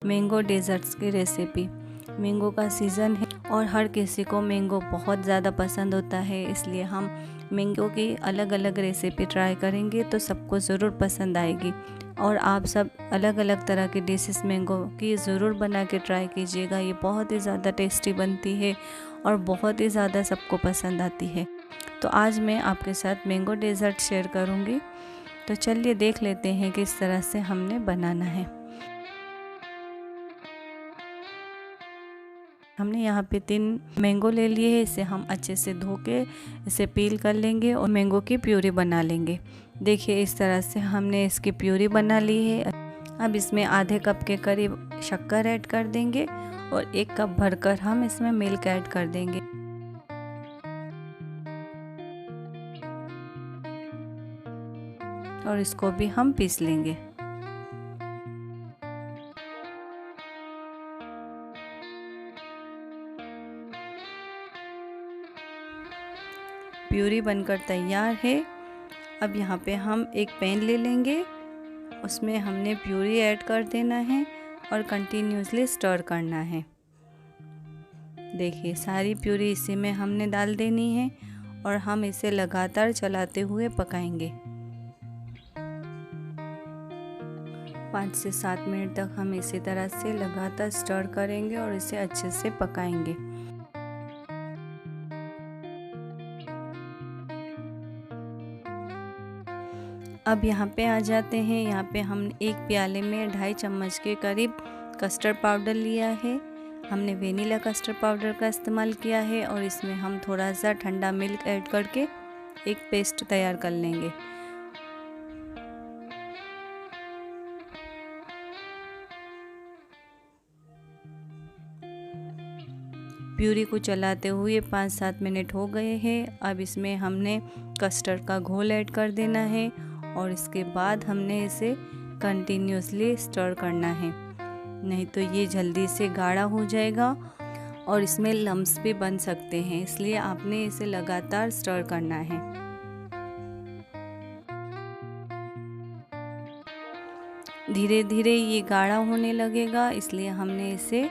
Mango desserts की recipe. Mango का season है और हर किसी को मैंगो बहुत ज़्यादा पसंद होता है, इसलिए हम मैंगो की अलग अलग रेसिपी ट्राई करेंगे तो सबको ज़रूर पसंद आएगी। और आप सब अलग अलग तरह की डिशेस मैंगो की ज़रूर बना के ट्राई कीजिएगा। ये बहुत ही ज़्यादा टेस्टी बनती है और बहुत ही ज़्यादा सबको पसंद आती है। तो आज मैं आपके साथ मैंगो डेजर्ट शेयर करूँगी। तो चलिए देख लेते हैं किस तरह से हमने बनाना है। हमने यहाँ पे 3 मैंगो ले लिए हैं। इसे हम अच्छे से धो के इसे पील कर लेंगे और मैंगो की प्यूरी बना लेंगे। देखिए इस तरह से हमने इसकी प्यूरी बना ली है। अब इसमें आधे कप के करीब शक्कर ऐड कर देंगे और 1 कप भरकर हम इसमें मिल्क ऐड कर देंगे। और इसको भी हम पीस लेंगे। प्यूरी बनकर तैयार है। अब यहाँ पे हम एक पैन ले लेंगे, उसमें हमने प्यूरी ऐड कर देना है और कंटिन्यूसली स्टर करना है। देखिए सारी प्यूरी इसी में हमने डाल देनी है और हम इसे लगातार चलाते हुए पकाएंगे। 5 से 7 मिनट तक हम इसी तरह से लगातार स्टर करेंगे और इसे अच्छे से पकाएंगे। अब यहाँ पे आ जाते हैं। यहाँ पे हम एक प्याले में 2.5 चम्मच के करीब कस्टर्ड पाउडर लिया है। हमने वेनिला कस्टर्ड पाउडर का इस्तेमाल किया है और इसमें हम थोड़ा सा ठंडा मिल्क ऐड करके एक पेस्ट तैयार कर लेंगे। प्यूरी को चलाते हुए 5-7 मिनट हो गए हैं। अब इसमें हमने कस्टर्ड का घोल ऐड कर देना है और इसके बाद हमने इसे कंटिन्यूसली स्टर करना है, नहीं तो ये जल्दी से गाढ़ा हो जाएगा और इसमें लम्स भी बन सकते हैं, इसलिए आपने इसे लगातार स्टर करना है। धीरे धीरे ये गाढ़ा होने लगेगा, इसलिए हमने इसे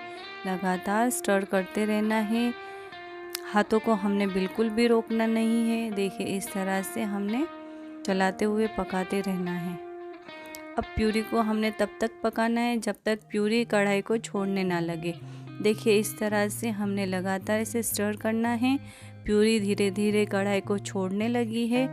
लगातार स्टर करते रहना है। हाथों को हमने बिल्कुल भी रोकना नहीं है। देखिए इस तरह से हमने चलाते हुए पकाते रहना है। अब प्यूरी को हमने तब तक पकाना है जब तक प्यूरी कढ़ाई को छोड़ने ना लगे। देखिए इस तरह से हमने लगातार इसे स्टर करना है। प्यूरी धीरे धीरे कढ़ाई को छोड़ने लगी है।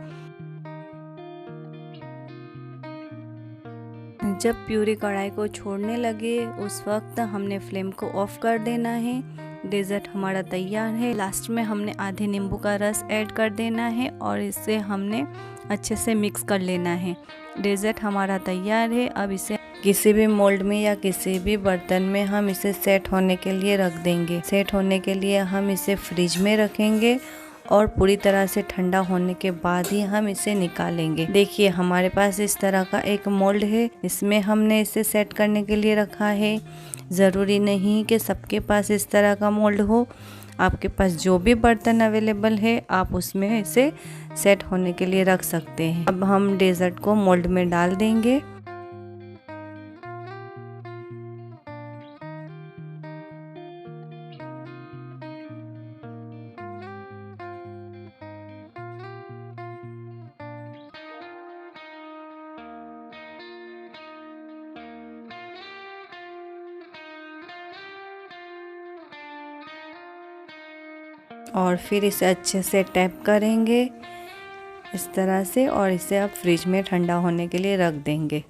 जब प्यूरी कढ़ाई को छोड़ने लगे उस वक्त हमने फ्लेम को ऑफ कर देना है। डेजर्ट हमारा तैयार है। लास्ट में हमने आधे नींबू का रस ऐड कर देना है और इसे हमने अच्छे से मिक्स कर लेना है। डेजर्ट हमारा तैयार है। अब इसे किसी भी मोल्ड में या किसी भी बर्तन में हम इसे सेट होने के लिए रख देंगे। सेट होने के लिए हम इसे फ्रिज में रखेंगे और पूरी तरह से ठंडा होने के बाद ही हम इसे निकालेंगे। देखिए हमारे पास इस तरह का एक मोल्ड है, इसमें हमने इसे सेट करने के लिए रखा है। ज़रूरी नहीं कि सबके पास इस तरह का मोल्ड हो। आपके पास जो भी बर्तन अवेलेबल है आप उसमें इसे सेट होने के लिए रख सकते हैं। अब हम डेजर्ट को मोल्ड में डाल देंगे। और फिर इसे अच्छे से टैप करेंगे इस तरह से और इसे अब फ्रिज में ठंडा होने के लिए रख देंगे।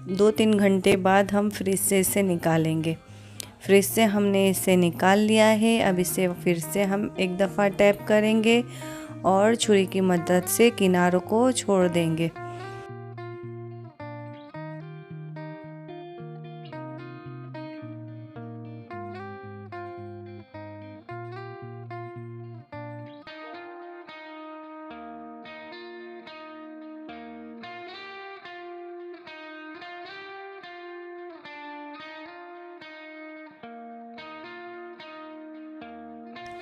2-3 घंटे बाद हम फ्रिज से इसे निकालेंगे। फ्रिज से हमने इसे निकाल लिया है। अब इसे फिर से हम एक दफ़ा टैप करेंगे और छुरी की मदद से किनारों को छोड़ देंगे।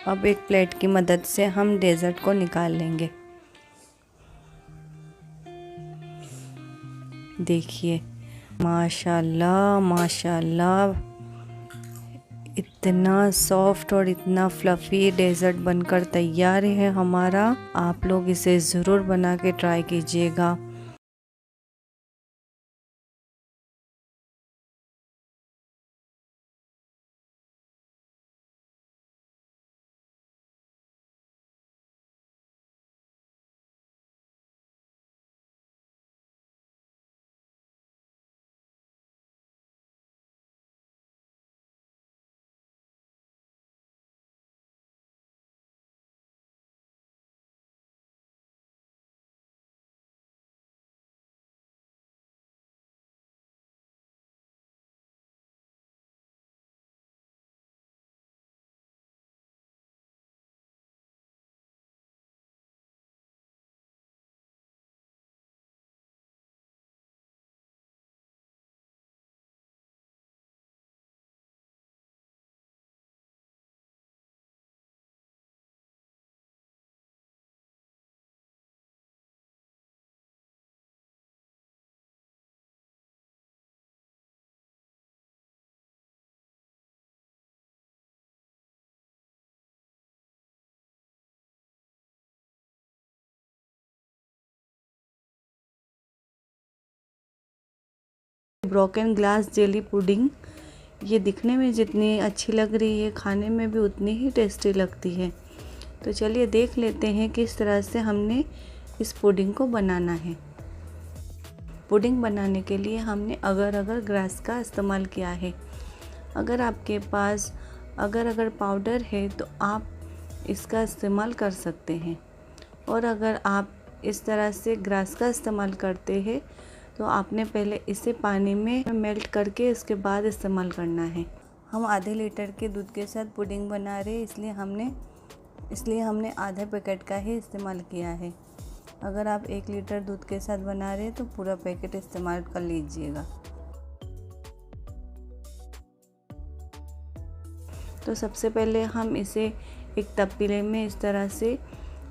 अब एक प्लेट की मदद से हम डेजर्ट को निकाल लेंगे। देखिए माशाल्लाह माशाल्लाह, इतना सॉफ्ट और इतना फ्लफ़ी डेज़र्ट बनकर तैयार है हमारा। आप लोग इसे ज़रूर बना के ट्राई कीजिएगा। ब्रोकन ग्लास जेली पुडिंग, ये दिखने में जितनी अच्छी लग रही है, खाने में भी उतनी ही टेस्टी लगती है। तो चलिए देख लेते हैं किस तरह से हमने इस पुडिंग को बनाना है। पुडिंग बनाने के लिए हमने अगर अगर ग्रास का इस्तेमाल किया है। अगर आपके पास अगर अगर पाउडर है तो आप इसका इस्तेमाल कर सकते हैं, और अगर आप इस तरह से ग्रास का इस्तेमाल करते हैं तो आपने पहले इसे पानी में मेल्ट करके इसके बाद इस्तेमाल करना है। हम आधे लीटर के दूध के साथ पुडिंग बना रहे हैं, इसलिए हमने आधे पैकेट का ही इस्तेमाल किया है। अगर आप 1 लीटर दूध के साथ बना रहे हैं तो पूरा पैकेट इस्तेमाल कर लीजिएगा। तो सबसे पहले हम इसे एक तपेले में इस तरह से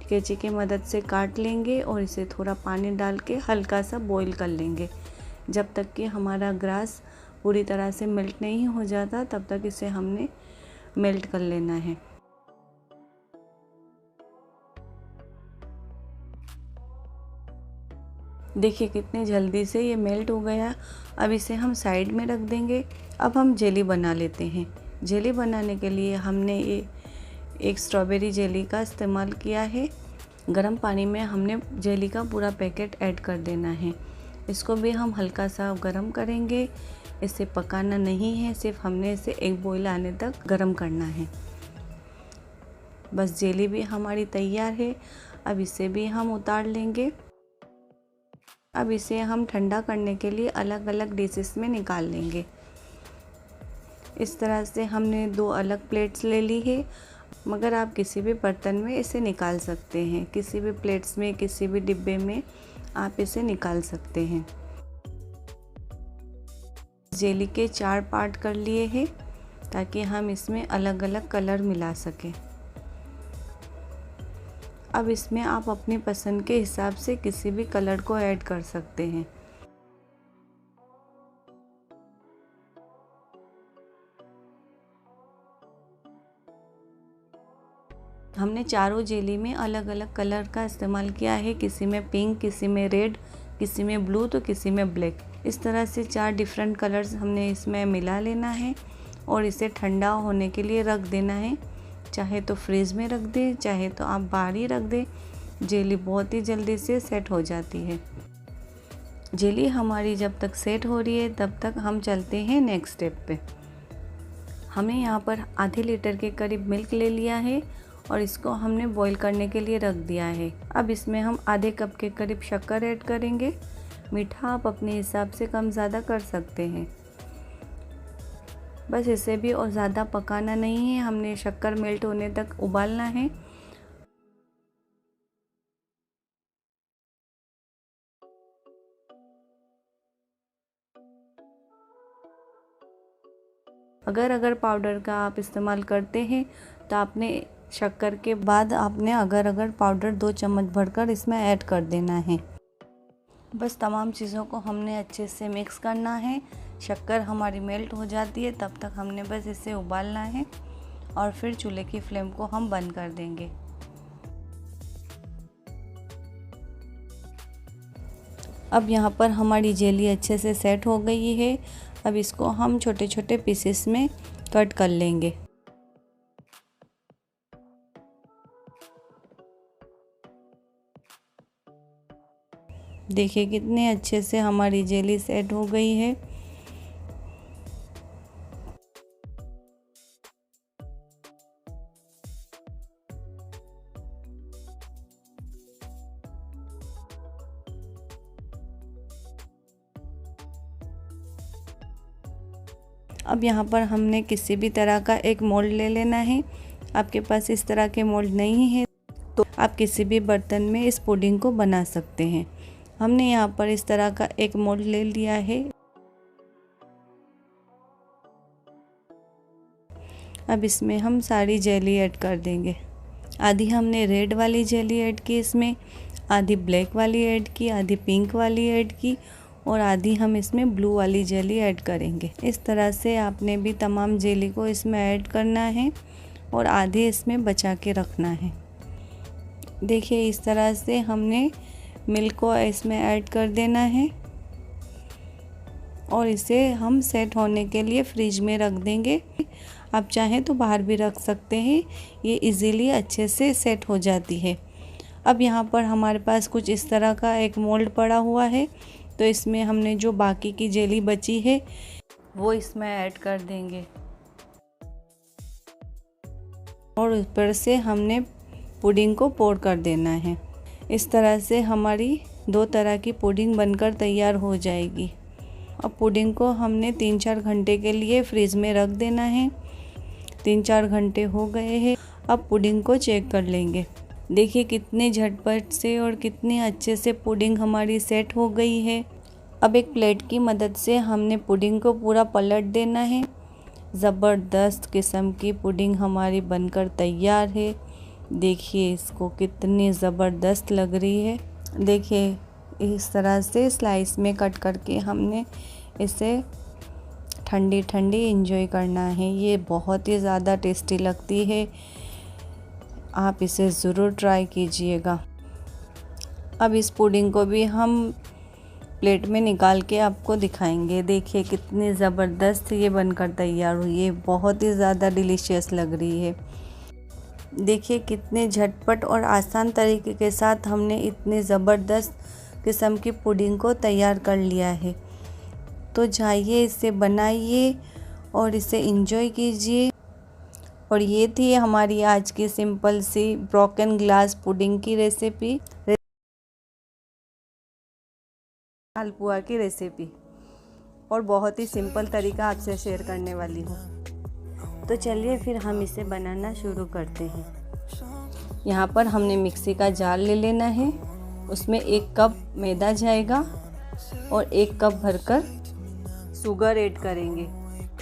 कैंची की मदद से काट लेंगे और इसे थोड़ा पानी डाल के हल्का सा बॉईल कर लेंगे। जब तक कि हमारा ग्रास पूरी तरह से मेल्ट नहीं हो जाता तब तक इसे हमने मेल्ट कर लेना है। देखिए कितने जल्दी से ये मेल्ट हो गया। अब इसे हम साइड में रख देंगे। अब हम जेली बना लेते हैं। जेली बनाने के लिए हमने ये एक स्ट्रॉबेरी जेली का इस्तेमाल किया है। गर्म पानी में हमने जेली का पूरा पैकेट ऐड कर देना है। इसको भी हम हल्का सा गर्म करेंगे। इसे पकाना नहीं है, सिर्फ हमने इसे एक बॉईल आने तक गर्म करना है। बस जेली भी हमारी तैयार है। अब इसे भी हम उतार लेंगे। अब इसे हम ठंडा करने के लिए अलग अलग डिशेस में निकाल लेंगे। इस तरह से हमने 2 अलग प्लेट्स ले ली है, मगर आप किसी भी बर्तन में इसे निकाल सकते हैं। किसी भी प्लेट्स में, किसी भी डिब्बे में आप इसे निकाल सकते हैं। जेली के 4 पार्ट कर लिए हैं ताकि हम इसमें अलग अलग कलर मिला सकें। अब इसमें आप अपनी पसंद के हिसाब से किसी भी कलर को ऐड कर सकते हैं। हमने चारों जेली में अलग अलग कलर का इस्तेमाल किया है। किसी में पिंक, किसी में रेड, किसी में ब्लू तो किसी में ब्लैक। इस तरह से 4 डिफरेंट कलर्स हमने इसमें मिला लेना है और इसे ठंडा होने के लिए रख देना है। चाहे तो फ्रिज में रख दें, चाहे तो आप बाहर ही रख दें। जेली बहुत ही जल्दी से सेट हो जाती है। जेली हमारी जब तक सेट हो रही है तब तक हम चलते हैं नेक्स्ट स्टेप पे। हमने यहाँ पर आधे लीटर के करीब मिल्क ले लिया है और इसको हमने बॉईल करने के लिए रख दिया है। अब इसमें हम आधे कप के करीब शक्कर ऐड करेंगे। मीठा आप अपने हिसाब से कम ज़्यादा कर सकते हैं। बस इसे भी और ज़्यादा पकाना नहीं है, हमने शक्कर मेल्ट होने तक उबालना है। अगर पाउडर का आप इस्तेमाल करते हैं तो आपने शक्कर के बाद आपने अगर पाउडर 2 चम्मच भरकर इसमें ऐड कर देना है। बस तमाम चीज़ों को हमने अच्छे से मिक्स करना है। शक्कर हमारी मेल्ट हो जाती है तब तक हमने बस इसे उबालना है और फिर चूल्हे की फ्लेम को हम बंद कर देंगे। अब यहाँ पर हमारी जेली अच्छे से सेट हो गई है। अब इसको हम छोटे छोटे पीसेस में कट कर लेंगे। देखिए कितने अच्छे से हमारी जेली सेट हो गई है। अब यहाँ पर हमने किसी भी तरह का एक मोल्ड ले लेना है। आपके पास इस तरह के मोल्ड नहीं है तो आप किसी भी बर्तन में इस पुडिंग को बना सकते हैं। हमने यहाँ पर इस तरह का एक मोल्ड ले लिया है। अब इसमें हम सारी जेली ऐड कर देंगे। आधी हमने रेड वाली जेली ऐड की इसमें, आधी ब्लैक वाली ऐड की, आधी पिंक वाली ऐड की और आधी हम इसमें ब्लू वाली जेली ऐड करेंगे। इस तरह से आपने भी तमाम जेली को इसमें ऐड करना है और आधे इसमें बचा के रखना है। देखिए इस तरह से हमने मिल्क को इसमें ऐड कर देना है और इसे हम सेट होने के लिए फ्रिज में रख देंगे। आप चाहें तो बाहर भी रख सकते हैं, ये इजीली अच्छे से सेट हो जाती है। अब यहाँ पर हमारे पास कुछ इस तरह का एक मोल्ड पड़ा हुआ है तो इसमें हमने जो बाकी की जेली बची है वो इसमें ऐड कर देंगे और ऊपर से हमने पुडिंग को पोर कर देना है। इस तरह से हमारी दो तरह की पुडिंग बनकर तैयार हो जाएगी। अब पुडिंग को हमने 3-4 घंटे के लिए फ्रिज में रख देना है। 3-4 घंटे हो गए हैं। अब पुडिंग को चेक कर लेंगे। देखिए कितने झटपट से और कितने अच्छे से पुडिंग हमारी सेट हो गई है। अब एक प्लेट की मदद से हमने पुडिंग को पूरा पलट देना है। ज़बरदस्त किस्म की पुडिंग हमारी बनकर तैयार है। देखिए इसको कितनी ज़बरदस्त लग रही है। देखिए इस तरह से स्लाइस में कट करके हमने इसे ठंडी ठंडी एंजॉय करना है। ये बहुत ही ज़्यादा टेस्टी लगती है, आप इसे ज़रूर ट्राई कीजिएगा। अब इस पुडिंग को भी हम प्लेट में निकाल के आपको दिखाएंगे। देखिए कितनी ज़बरदस्त ये बनकर तैयार हुई है, बहुत ही ज़्यादा डिलीशियस लग रही है। देखिए कितने झटपट और आसान तरीके के साथ हमने इतनी ज़बरदस्त किस्म की पुडिंग को तैयार कर लिया है। तो जाइए इसे बनाइए और इसे एंजॉय कीजिए। और ये थी हमारी आज की सिंपल सी ब्रोकन ग्लास पुडिंग की रेसिपी, मालपुआ की रेसिपी, और बहुत ही सिंपल तरीका आपसे शेयर करने वाली हूँ। तो चलिए फिर हम इसे बनाना शुरू करते हैं। यहाँ पर हमने मिक्सी का जार ले लेना है। उसमें 1 कप मैदा जाएगा और 1 कप भरकर शुगर ऐड करेंगे।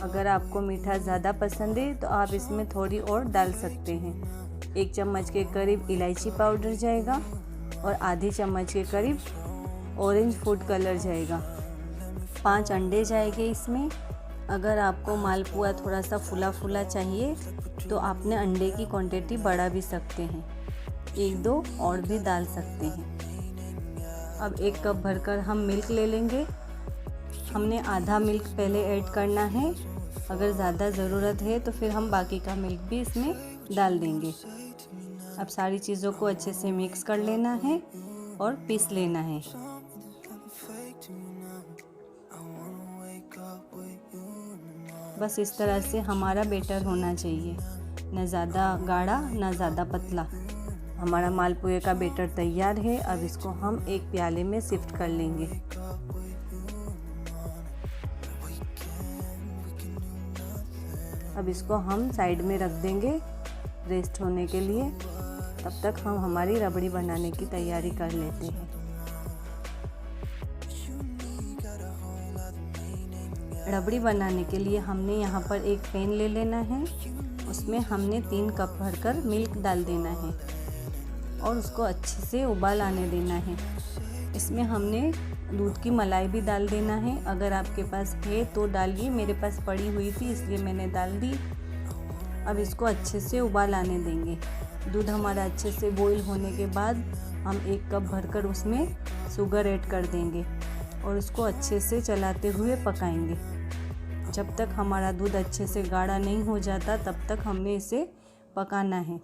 अगर आपको मीठा ज़्यादा पसंद है तो आप इसमें थोड़ी और डाल सकते हैं। 1 चम्मच के करीब इलायची पाउडर जाएगा और आधी चम्मच के करीब ऑरेंज फूड कलर जाएगा। 5 अंडे जाएंगे इसमें। अगर आपको मालपुआ थोड़ा सा फुला फुला चाहिए तो आपने अंडे की क्वांटिटी बढ़ा भी सकते हैं, 1-2 और भी डाल सकते हैं। अब 1 कप भरकर हम मिल्क ले लेंगे। हमने आधा मिल्क पहले ऐड करना है। अगर ज़्यादा ज़रूरत है तो फिर हम बाकी का मिल्क भी इसमें डाल देंगे। अब सारी चीज़ों को अच्छे से मिक्स कर लेना है और पीस लेना है। बस इस तरह से हमारा बैटर होना चाहिए, न ज़्यादा गाढ़ा न ज़्यादा पतला। हमारा मालपुए का बैटर तैयार है। अब इसको हम एक प्याले में शिफ्ट कर लेंगे। अब इसको हम साइड में रख देंगे रेस्ट होने के लिए। तब तक हम हमारी रबड़ी बनाने की तैयारी कर लेते हैं। रबड़ी बनाने के लिए हमने यहाँ पर एक पैन ले लेना है। उसमें हमने 3 कप भरकर मिल्क डाल देना है और उसको अच्छे से उबाल आने देना है। इसमें हमने दूध की मलाई भी डाल देना है। अगर आपके पास है तो डालिए, मेरे पास पड़ी हुई थी इसलिए मैंने डाल दी। अब इसको अच्छे से उबाल आने देंगे। दूध हमारा अच्छे से बॉईल होने के बाद हम 1 कप भरकर उसमें शुगर ऐड कर देंगे और उसको अच्छे से चलाते हुए पकाएंगे। जब तक हमारा दूध अच्छे से गाढ़ा नहीं हो जाता तब तक हमें इसे पकाना है।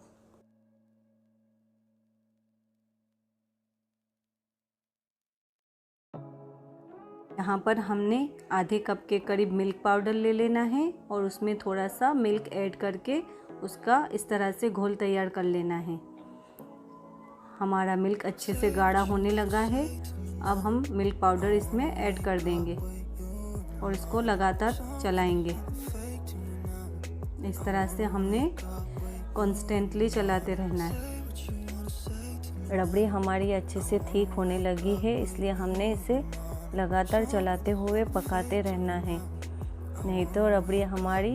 यहाँ पर हमने आधे कप के करीब मिल्क पाउडर ले लेना है और उसमें थोड़ा सा मिल्क ऐड करके उसका इस तरह से घोल तैयार कर लेना है। हमारा मिल्क अच्छे से गाढ़ा होने लगा है। अब हम मिल्क पाउडर इसमें ऐड कर देंगे और इसको लगातार चलाएंगे। इस तरह से हमने कॉन्स्टेंटली चलाते रहना है। रबड़ी हमारी अच्छे से ठीक होने लगी है, इसलिए हमने इसे लगातार चलाते हुए पकाते रहना है, नहीं तो रबड़ी हमारी।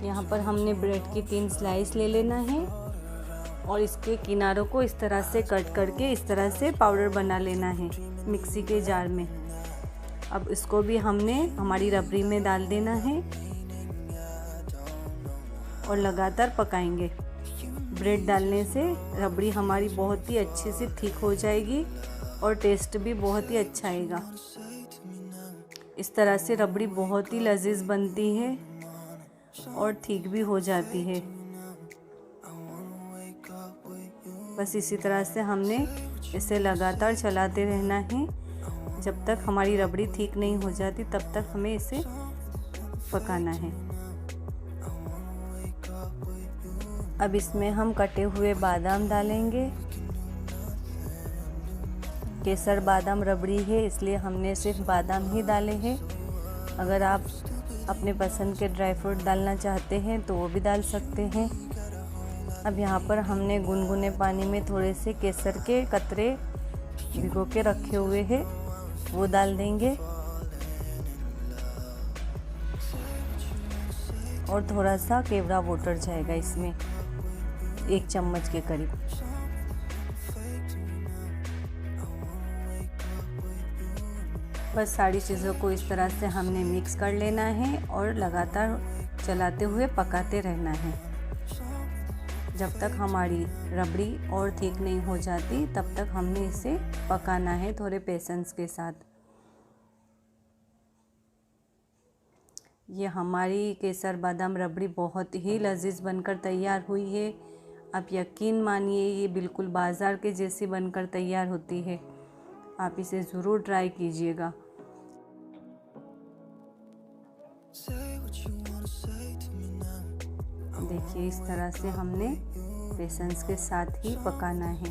यहाँ पर हमने ब्रेड की 3 स्लाइस ले लेना है और इसके किनारों को इस तरह से कट करके इस तरह से पाउडर बना लेना है मिक्सी के जार में। अब इसको भी हमने हमारी रबड़ी में डाल देना है और लगातार पकाएंगे। ब्रेड डालने से रबड़ी हमारी बहुत ही अच्छे से ठीक हो जाएगी और टेस्ट भी बहुत ही अच्छा आएगा। इस तरह से रबड़ी बहुत ही लजीज बनती है और ठीक भी हो जाती है। बस इसी तरह से हमने इसे लगातार चलाते रहना है। जब तक हमारी रबड़ी ठीक नहीं हो जाती तब तक हमें इसे पकाना है। अब इसमें हम कटे हुए बादाम डालेंगे। केसर बादाम रबड़ी है इसलिए हमने सिर्फ बादाम ही डाले हैं। अगर आप अपने पसंद के ड्राई फ्रूट डालना चाहते हैं तो वो भी डाल सकते हैं। अब यहाँ पर हमने गुनगुने पानी में थोड़े से केसर के कतरे भिगो के रखे हुए हैं, वो डाल देंगे और थोड़ा सा केवड़ा वाटर जाएगा इसमें 1 चम्मच के करीब। बस सारी चीज़ों को इस तरह से हमने मिक्स कर लेना है और लगातार चलाते हुए पकाते रहना है जब तक हमारी रबड़ी और ठीक नहीं हो जाती। तब तक हमने इसे पकाना है थोड़े पेशेंस के साथ। ये हमारी केसर बादाम रबड़ी बहुत ही लजीज बनकर तैयार हुई है। आप यकीन मानिए ये बिल्कुल बाज़ार के जैसी बनकर तैयार होती है। आप इसे ज़रूर ट्राई कीजिएगा। देखिए इस तरह से हमने पेशेंस के साथ ही पकाना है।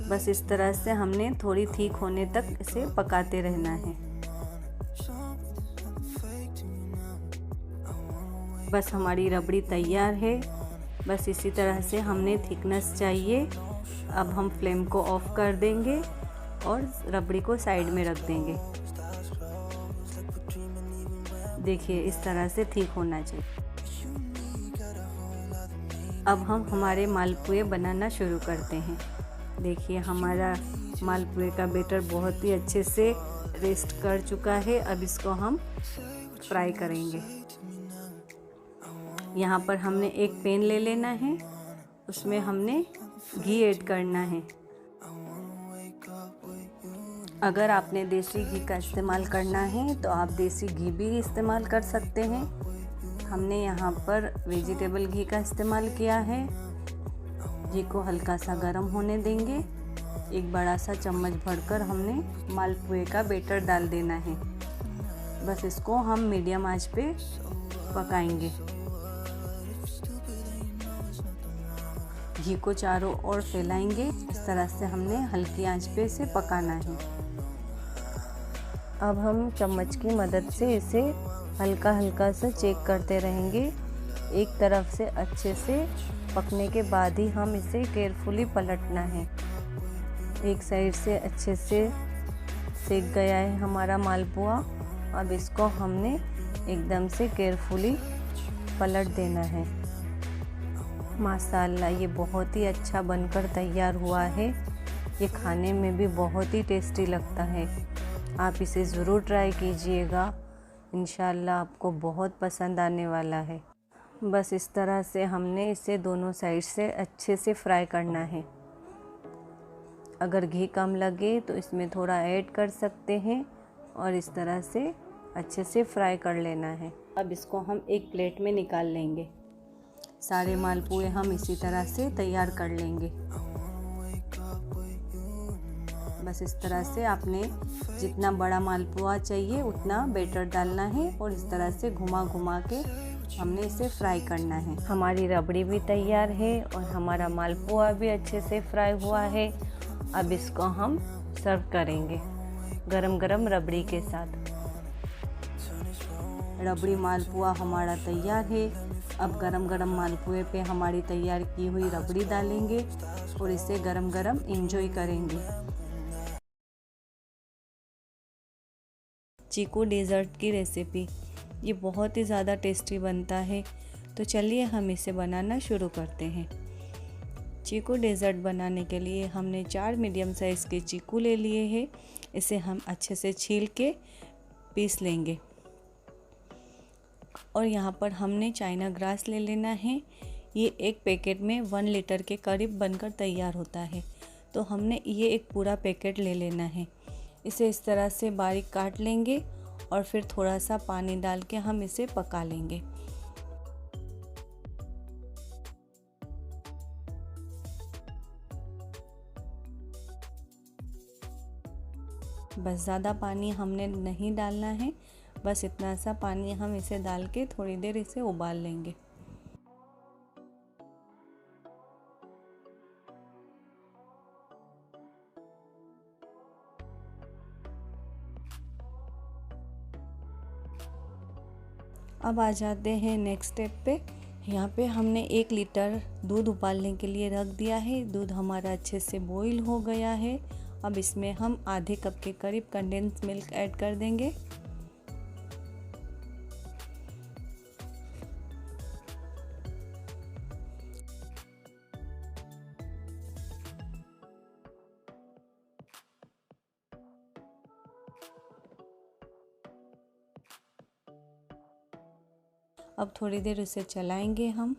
बस इस तरह से हमने थोड़ी ठीक होने तक इसे पकाते रहना है। बस हमारी रबड़ी तैयार है। बस इसी तरह से हमने थिकनेस चाहिए। अब हम फ्लेम को ऑफ कर देंगे और रबड़ी को साइड में रख देंगे। देखिए इस तरह से ठीक होना चाहिए। अब हम हमारे मालपुए बनाना शुरू करते हैं। देखिए हमारा मालपुए का बैटर बहुत ही अच्छे से रेस्ट कर चुका है। अब इसको हम फ्राई करेंगे। यहाँ पर हमने एक पैन ले लेना है, उसमें हमने घी ऐड करना है। अगर आपने देसी घी का इस्तेमाल करना है तो आप देसी घी भी इस्तेमाल कर सकते हैं। हमने यहाँ पर वेजिटेबल घी का इस्तेमाल किया है। घी को हल्का सा गर्म होने देंगे। एक बड़ा सा चम्मच भरकर हमने मालपुए का बैटर डाल देना है। बस इसको हम मीडियम आंच पे पकाएंगे। घी को चारों ओर फैलाएंगे। इस तरह से हमने हल्की आंच पे इसे पकाना है। अब हम चम्मच की मदद से इसे हल्का हल्का सा चेक करते रहेंगे। एक तरफ से अच्छे से पकने के बाद ही हम इसे केयरफुली पलटना है। एक साइड से अच्छे से सेक गया है हमारा मालपुआ। अब इसको हमने एकदम से केयरफुली पलट देना है। माशाल्लाह ये बहुत ही अच्छा बनकर तैयार हुआ है। ये खाने में भी बहुत ही टेस्टी लगता है। आप इसे ज़रूर ट्राई कीजिएगा, इंशाल्लाह आपको बहुत पसंद आने वाला है। बस इस तरह से हमने इसे दोनों साइड से अच्छे से फ्राई करना है। अगर घी कम लगे तो इसमें थोड़ा ऐड कर सकते हैं और इस तरह से अच्छे से फ्राई कर लेना है। अब इसको हम एक प्लेट में निकाल लेंगे। सारे मालपुए हम इसी तरह से तैयार कर लेंगे। बस इस तरह से आपने जितना बड़ा मालपुआ चाहिए उतना बैटर डालना है और इस तरह से घुमा घुमा के हमने इसे फ्राई करना है। हमारी रबड़ी भी तैयार है और हमारा मालपुआ भी अच्छे से फ्राई हुआ है। अब इसको हम सर्व करेंगे गरम गरम रबड़ी के साथ। रबड़ी मालपुआ हमारा तैयार है। अब गरम गरम मालपुए पे हमारी तैयार की हुई रबड़ी डालेंगे और इसे गरम गरम एंजॉय करेंगे। चीकू डेज़र्ट की रेसिपी, ये बहुत ही ज़्यादा टेस्टी बनता है। तो चलिए हम इसे बनाना शुरू करते हैं। चीकू डेज़र्ट बनाने के लिए हमने 4 मीडियम साइज़ के चीकू ले लिए हैं। इसे हम अच्छे से छील के पीस लेंगे। और यहाँ पर हमने चाइना ग्रास ले लेना है। ये एक पैकेट में 1 लीटर के करीब बनकर तैयार होता है। तो हमने ये एक पूरा पैकेट ले लेना है। इसे इस तरह से बारीक काट लेंगे और फिर थोड़ा सा पानी डाल के हम इसे पका लेंगे। बस ज़्यादा पानी हमने नहीं डालना है, बस इतना सा पानी हम इसे डाल के थोड़ी देर इसे उबाल लेंगे। अब आ जाते हैं नेक्स्ट स्टेप पे। यहाँ पे हमने 1 लीटर दूध उबालने के लिए रख दिया है। दूध हमारा अच्छे से बॉईल हो गया है। अब इसमें हम आधे कप के करीब कंडेंस मिल्क ऐड कर देंगे। अब थोड़ी देर इसे चलाएंगे हम।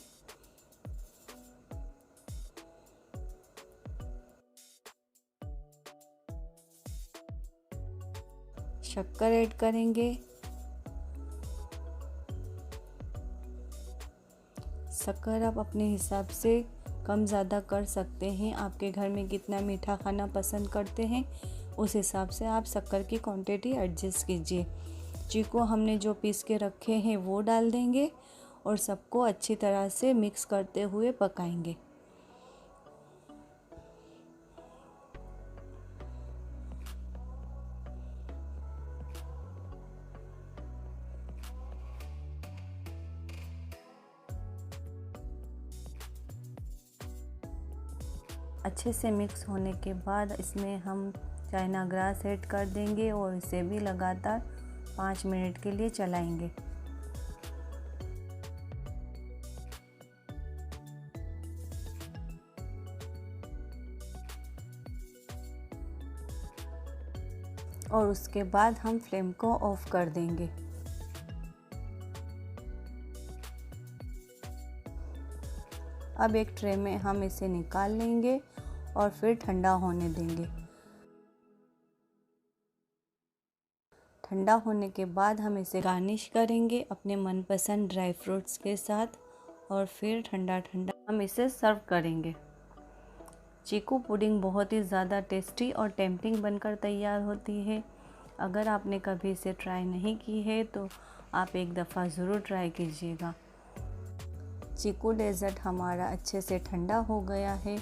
शक्कर ऐड करेंगे। शक्कर आप अपने हिसाब से कम ज़्यादा कर सकते हैं। आपके घर में कितना मीठा खाना पसंद करते हैं उस हिसाब से आप शक्कर की क्वांटिटी एडजस्ट कीजिए। चीकू हमने जो पीस के रखे हैं वो डाल देंगे और सबको अच्छी तरह से मिक्स करते हुए पकाएंगे। अच्छे से मिक्स होने के बाद इसमें हम चाइना ग्रास ऐड कर देंगे और इसे भी लगातार 5 मिनट के लिए चलाएंगे। और उसके बाद हम फ्लेम को ऑफ कर देंगे। अब एक ट्रे में हम इसे निकाल लेंगे और फिर ठंडा होने देंगे। ठंडा होने के बाद हम इसे गार्निश करेंगे अपने मनपसंद ड्राई फ्रूट्स के साथ और फिर ठंडा ठंडा हम इसे सर्व करेंगे। चीकू पुडिंग बहुत ही ज़्यादा टेस्टी और टेम्पटिंग बनकर तैयार होती है। अगर आपने कभी इसे ट्राई नहीं की है तो आप एक दफ़ा ज़रूर ट्राई कीजिएगा। चीकू डेज़र्ट हमारा अच्छे से ठंडा हो गया है।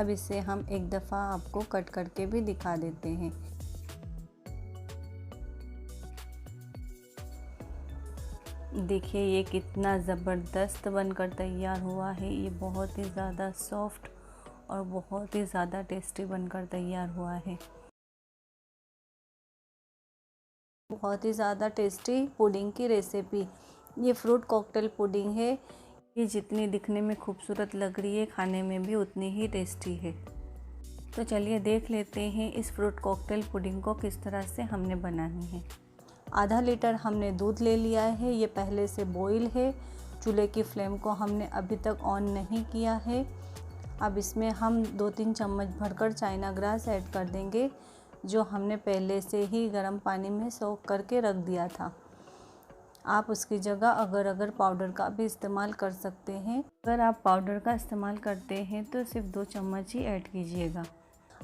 अब इसे हम एक दफ़ा आपको कट करके भी दिखा देते हैं। देखिए ये कितना ज़बरदस्त बनकर तैयार हुआ है। ये बहुत ही ज़्यादा सॉफ्ट और बहुत ही ज़्यादा टेस्टी बनकर तैयार हुआ है। बहुत ही ज़्यादा टेस्टी पुडिंग की रेसिपी, ये फ्रूट कॉकटेल पुडिंग है। ये जितनी दिखने में खूबसूरत लग रही है, खाने में भी उतनी ही टेस्टी है। तो चलिए देख लेते हैं इस फ्रूट कॉकटेल पुडिंग को किस तरह से हमने बनानी है। आधा लीटर हमने दूध ले लिया है, ये पहले से बॉईल है। चूल्हे की फ्लेम को हमने अभी तक ऑन नहीं किया है। अब इसमें हम 2-3 चम्मच भरकर चाइना ग्रास ऐड कर देंगे, जो हमने पहले से ही गर्म पानी में सोक करके रख दिया था। आप उसकी जगह अगर पाउडर का भी इस्तेमाल कर सकते हैं। अगर आप पाउडर का इस्तेमाल करते हैं तो सिर्फ 2 चम्मच ही ऐड कीजिएगा।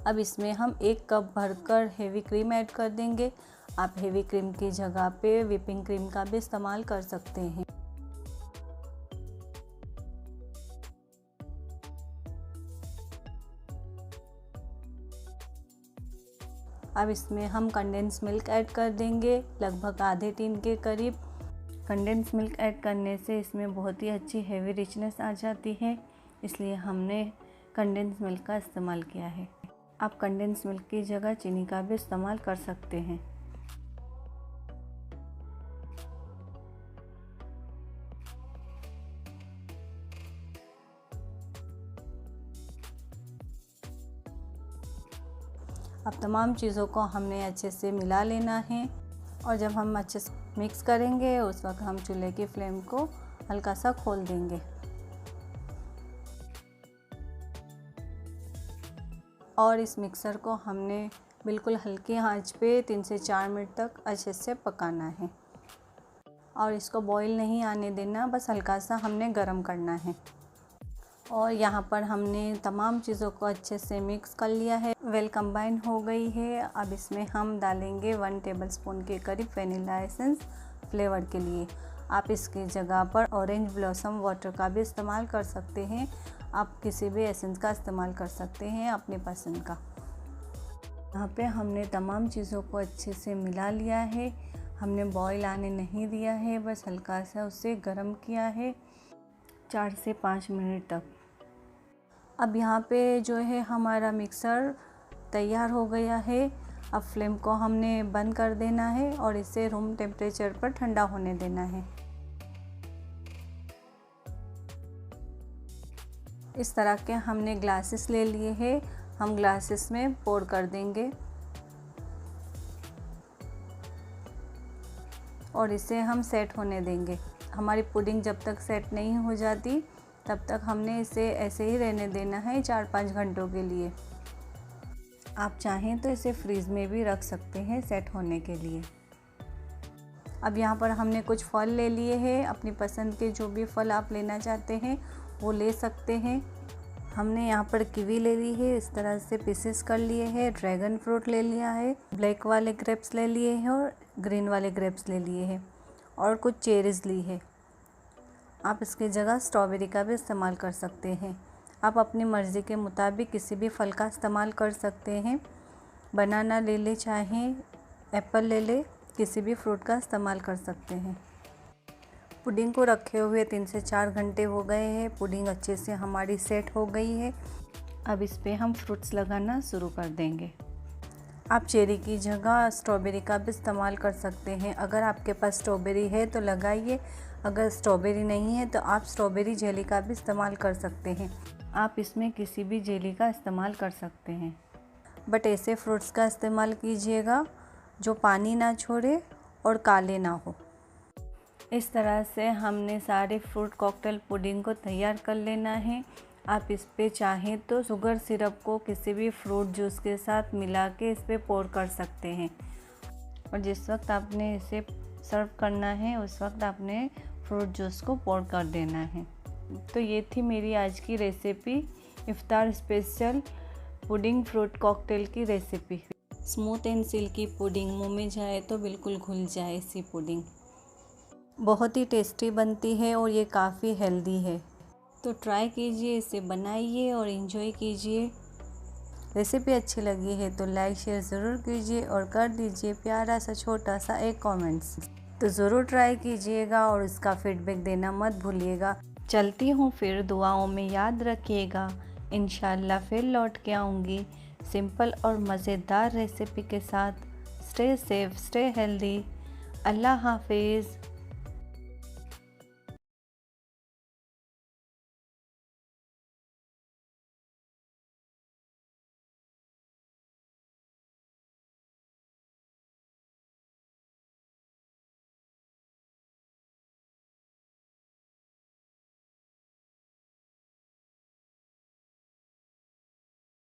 अब इसमें हम 1 कप भरकर हेवी क्रीम ऐड कर देंगे। आप हेवी क्रीम की जगह पे व्हिपिंग क्रीम का भी इस्तेमाल कर सकते हैं। अब इसमें हम कंडेंस मिल्क ऐड कर देंगे, लगभग आधे टीन के करीब। कंडेंस मिल्क ऐड करने से इसमें बहुत ही अच्छी हेवी रिचनेस आ जाती है, इसलिए हमने कंडेंस मिल्क का इस्तेमाल किया है। आप कंडेंस मिल्क की जगह चीनी का भी इस्तेमाल कर सकते हैं। अब तमाम चीज़ों को हमने अच्छे से मिला लेना है, और जब हम अच्छे से मिक्स करेंगे उस वक्त हम चूल्हे की फ्लेम को हल्का सा खोल देंगे। और इस मिक्सर को हमने बिल्कुल हल्की आंच पे 3 से 4 मिनट तक अच्छे से पकाना है, और इसको बॉईल नहीं आने देना, बस हल्का सा हमने गरम करना है। और यहाँ पर हमने तमाम चीज़ों को अच्छे से मिक्स कर लिया है, वेल कंबाइन हो गई है। अब इसमें हम डालेंगे 1 टेबलस्पून के करीब वनीला एसेंस फ्लेवर के लिए। आप इसकी जगह पर ऑरेंज ब्लॉसम वाटर का भी इस्तेमाल कर सकते हैं। आप किसी भी एसेंस का इस्तेमाल कर सकते हैं अपनी पसंद का। यहाँ पे हमने तमाम चीज़ों को अच्छे से मिला लिया है। हमने बॉईल आने नहीं दिया है, बस हल्का सा उसे गर्म किया है 4 से 5 मिनट तक। अब यहाँ पे जो है हमारा मिक्सर तैयार हो गया है। अब फ्लेम को हमने बंद कर देना है और इसे रूम टेम्परेचर पर ठंडा होने देना है। इस तरह के हमने ग्लासेस ले लिए हैं, हम ग्लासेस में पोर कर देंगे और इसे हम सेट होने देंगे। हमारी पुडिंग जब तक सेट नहीं हो जाती तब तक हमने इसे ऐसे ही रहने देना है 4-5 घंटों के लिए। आप चाहें तो इसे फ्रीज में भी रख सकते हैं सेट होने के लिए। अब यहाँ पर हमने कुछ फल ले लिए हैं, अपनी पसंद के जो भी फल आप लेना चाहते हैं वो ले सकते हैं। हमने यहाँ पर कीवी ले ली है, इस तरह से पीसेस कर लिए हैं। ड्रैगन फ्रूट ले लिया है, ब्लैक वाले ग्रेप्स ले लिए हैं और ग्रीन वाले ग्रेप्स ले लिए हैं, और कुछ चेरीज़ ली है। आप इसकी जगह स्ट्रॉबेरी का भी इस्तेमाल कर सकते हैं। आप अपनी मर्ज़ी के मुताबिक किसी भी फल का इस्तेमाल कर सकते हैं। बनाना ले ले, चाहें एप्पल ले ले, किसी भी फ्रूट का इस्तेमाल कर सकते हैं। पुडिंग को रखे हुए 3 से 4 घंटे हो गए हैं। पुडिंग अच्छे से हमारी सेट हो गई है। अब इस पे हम फ्रूट्स लगाना शुरू कर देंगे। आप चेरी की जगह स्ट्रॉबेरी का भी इस्तेमाल कर सकते हैं। अगर आपके पास स्ट्रॉबेरी है तो लगाइए, अगर स्ट्रॉबेरी नहीं है तो आप स्ट्रॉबेरी जेली का भी इस्तेमाल कर सकते हैं। आप इसमें किसी भी जेली का इस्तेमाल कर सकते हैं, बट ऐसे फ्रूट्स का इस्तेमाल कीजिएगा जो पानी ना छोड़े और काले ना हो। इस तरह से हमने सारे फ्रूट कॉकटेल पुडिंग को तैयार कर लेना है। आप इस पे चाहें तो शुगर सिरप को किसी भी फ्रूट जूस के साथ मिला के इस पे पोर कर सकते हैं, और जिस वक्त आपने इसे सर्व करना है उस वक्त आपने फ्रूट जूस को पोर कर देना है। तो ये थी मेरी आज की रेसिपी, इफ्तार स्पेशल पुडिंग फ्रूट कॉकटेल की recipe. Smooth and silkie pudding, मुँह में जाए तो बिल्कुल घुल जाए ऐसी पुडिंग। बहुत ही टेस्टी बनती है और ये काफ़ी हेल्दी है, तो ट्राई कीजिए, इसे बनाइए और इन्जॉय कीजिए। रेसिपी अच्छी लगी है तो लाइक शेयर ज़रूर कीजिए और कर दीजिए प्यारा सा छोटा सा एक कमेंट्स। तो ज़रूर ट्राई कीजिएगा और इसका फीडबैक देना मत भूलिएगा। चलती हूँ फिर, दुआओं में याद रखिएगा। इंशाल्लाह फिर लौट के आऊँगी सिंपल और मज़ेदार रेसिपी के साथ। Stay safe, stay healthy. अल्लाह हाफिज़।